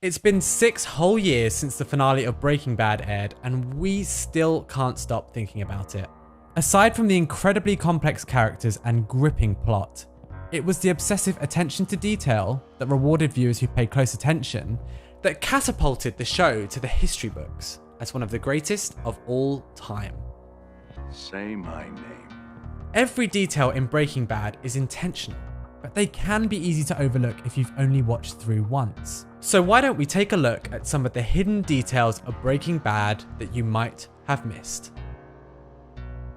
It's been 6 whole years since the finale of Breaking Bad aired, and we still can't stop thinking about it. Aside from the incredibly complex characters and gripping plot, it was the obsessive attention to detail that rewarded viewers who paid close attention that catapulted the show to the history books as one of the greatest of all time. Say my name. Every detail in Breaking Bad is intentional, but they can be easy to overlook if you've only watched through once. So why don't we take a look at some of the hidden details of Breaking Bad that you might have missed.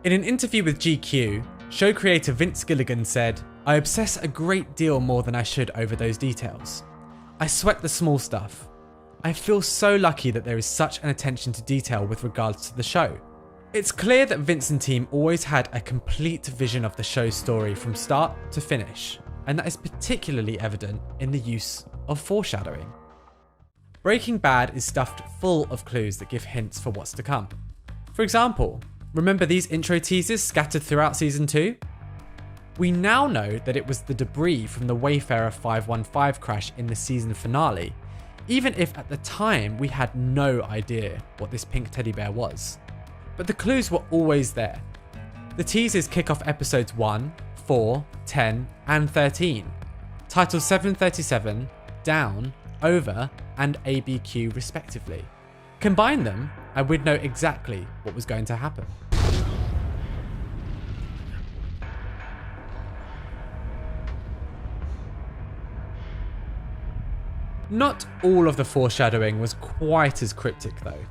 In an interview with GQ, show creator Vince Gilligan said, "I obsess a great deal more than I should over those details. I sweat the small stuff. I feel so lucky that there is such an attention to detail with regards to the show." It's clear that Vince and team always had a complete vision of the show's story from start to finish, and that is particularly evident in the use of foreshadowing. Breaking Bad is stuffed full of clues that give hints for what's to come. For example, remember these intro teasers scattered throughout season 2? We now know that it was the debris from the Wayfarer 515 crash in the season finale, even if at the time we had no idea what this pink teddy bear was. But the clues were always there. The teasers kick off episodes 1, 4, 10, and 13, titled 737, Down, Over, and ABQ respectively. Combine them, and we'd know exactly what was going to happen. Not all of the foreshadowing was quite as cryptic though.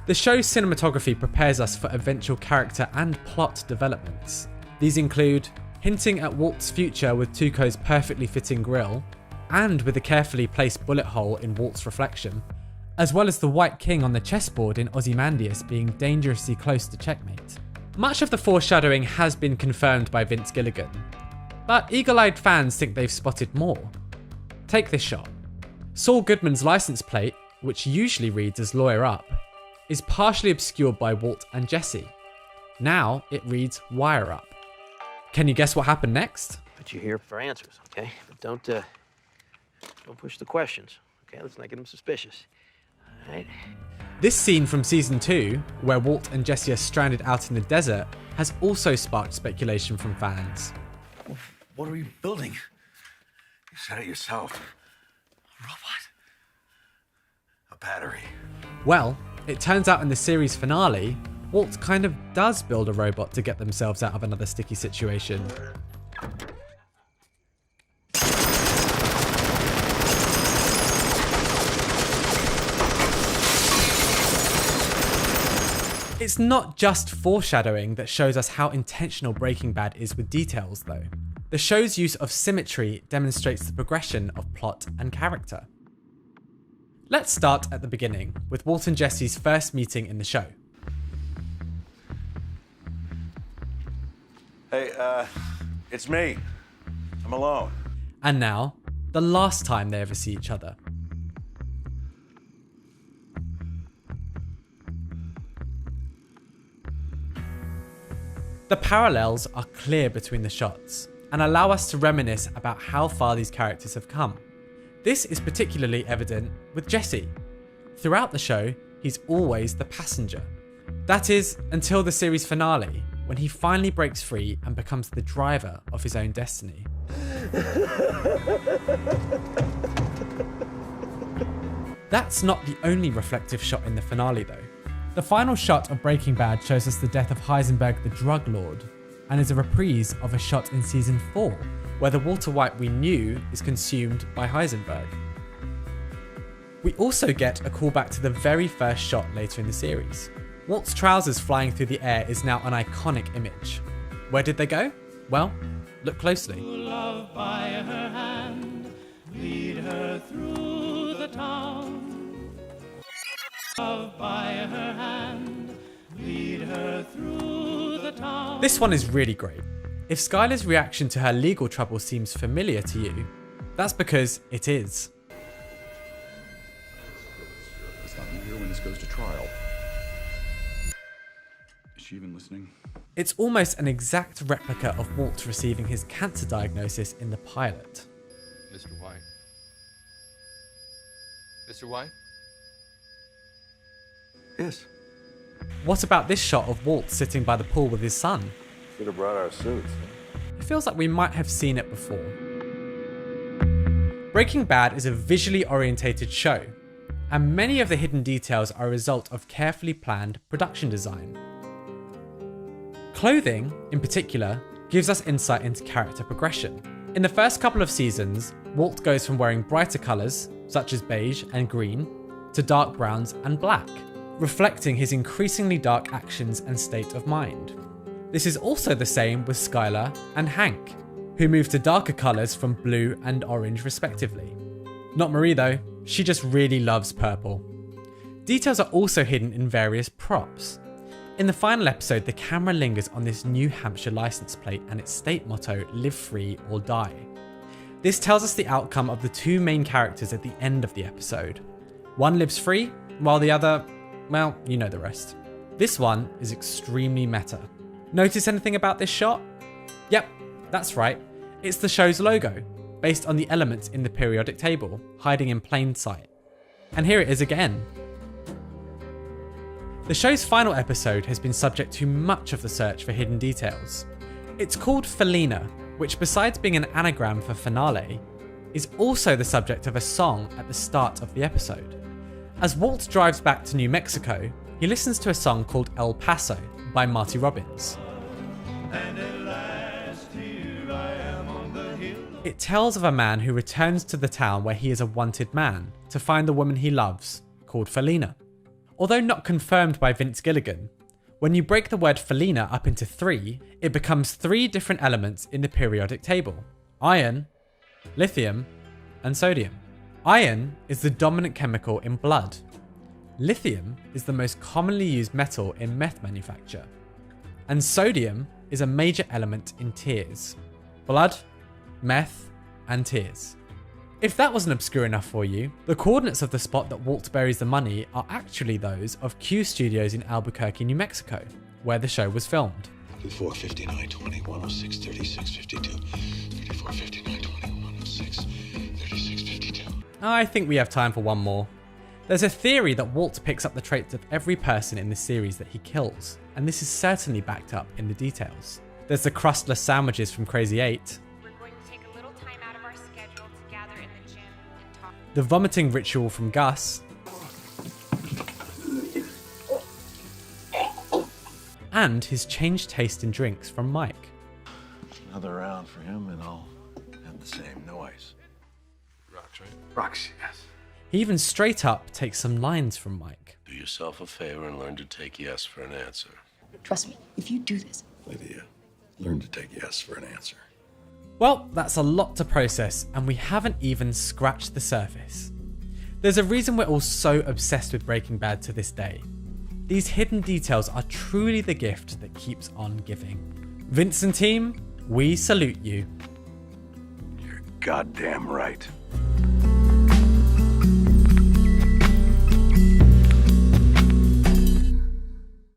The show's cinematography prepares us for eventual character and plot developments. These include hinting at Walt's future with Tuco's perfectly fitting grille, and with a carefully placed bullet hole in Walt's reflection, as well as the White King on the chessboard in Ozymandias being dangerously close to checkmate. Much of the foreshadowing has been confirmed by Vince Gilligan, but eagle-eyed fans think they've spotted more. Take this shot. Saul Goodman's license plate, which usually reads as Lawyer Up, is partially obscured by Walt and Jesse. Now it reads Wire Up. Can you guess what happened next? But you're here for answers, okay? But don't push the questions, okay? Let's not get them suspicious, all right? This scene from season 2, where Walt and Jesse are stranded out in the desert, has also sparked speculation from fans. What are we building? You said it yourself. A robot? A battery? Well, it turns out in the series finale, Walt kind of does build a robot to get themselves out of another sticky situation. It's not just foreshadowing that shows us how intentional Breaking Bad is with details though. The show's use of symmetry demonstrates the progression of plot and character. Let's start at the beginning, with Walt and Jesse's first meeting in the show. Hey, it's me. I'm alone. And now, the last time they ever see each other. The parallels are clear between the shots, and allow us to reminisce about how far these characters have come. This is particularly evident with Jesse. Throughout the show, he's always the passenger. That is, until the series finale, when he finally breaks free and becomes the driver of his own destiny. That's not the only reflective shot in the finale though. The final shot of Breaking Bad shows us the death of Heisenberg the drug lord, and is a reprise of a shot in season 4, where the Walter White we knew is consumed by Heisenberg. We also get a callback to the very first shot later in the series. Walt's trousers flying through the air is now an iconic image. Where did they go? Well, look closely. Love by her hand, lead her through the town. Love by her hand, lead her through the town. This one is really great. If Skylar's reaction to her legal trouble seems familiar to you, that's because it is. It's not here when this goes to trial. Is she even listening? It's almost an exact replica of Walt receiving his cancer diagnosis in the pilot. Mr. White, Mr. White? Yes. What about this shot of Walt sitting by the pool with his son? Should have brought our suits. It feels like we might have seen it before. Breaking Bad is a visually orientated show, and many of the hidden details are a result of carefully planned production design. Clothing, in particular, gives us insight into character progression. In the first couple of seasons, Walt goes from wearing brighter colours, such as beige and green, to dark browns and black, reflecting his increasingly dark actions and state of mind. This is also the same with Skylar and Hank, who move to darker colours from blue and orange respectively. Not Marie though, she just really loves purple. Details are also hidden in various props. In the final episode, the camera lingers on this New Hampshire license plate and its state motto, "Live free or die." This tells us the outcome of the two main characters at the end of the episode. One lives free, while the other, well, you know the rest. This one is extremely meta. Notice anything about this shot? Yep, that's right. It's the show's logo, based on the elements in the periodic table, hiding in plain sight. And here it is again. The show's final episode has been subject to much of the search for hidden details. It's called Felina, which besides being an anagram for finale, is also the subject of a song at the start of the episode. As Walt drives back to New Mexico, he listens to a song called El Paso by Marty Robbins. It tells of a man who returns to the town where he is a wanted man to find the woman he loves, called Felina. Although not confirmed by Vince Gilligan, when you break the word Felina up into three, it becomes three different elements in the periodic table: iron, lithium, and sodium. Iron is the dominant chemical in blood. Lithium is the most commonly used metal in meth manufacture. And sodium is a major element in tears. Blood, meth, and tears. If that wasn't obscure enough for you, the coordinates of the spot that Walt buries the money are actually those of Q Studios in Albuquerque, New Mexico, where the show was filmed. 34, 59, 20, 106, 36, 52. 34, 59, 20, 106, 36, 52. I think we have time for one more. There's a theory that Walt picks up the traits of every person in the series that he kills, and this is certainly backed up in the details. There's the crustless sandwiches from Crazy 8, the vomiting ritual from Gus, and his changed taste in drinks from Mike. Another round for him, and I'll have the same. No ice. Rocks, right? Rocks, yes. He even straight up takes some lines from Mike. Do yourself a favor and learn to take yes for an answer. Trust me, if you do this. Lydia, learn to take yes for an answer. Well, that's a lot to process, and we haven't even scratched the surface. There's a reason we're all so obsessed with Breaking Bad to this day. These hidden details are truly the gift that keeps on giving. Vince and team, we salute you. You're goddamn right.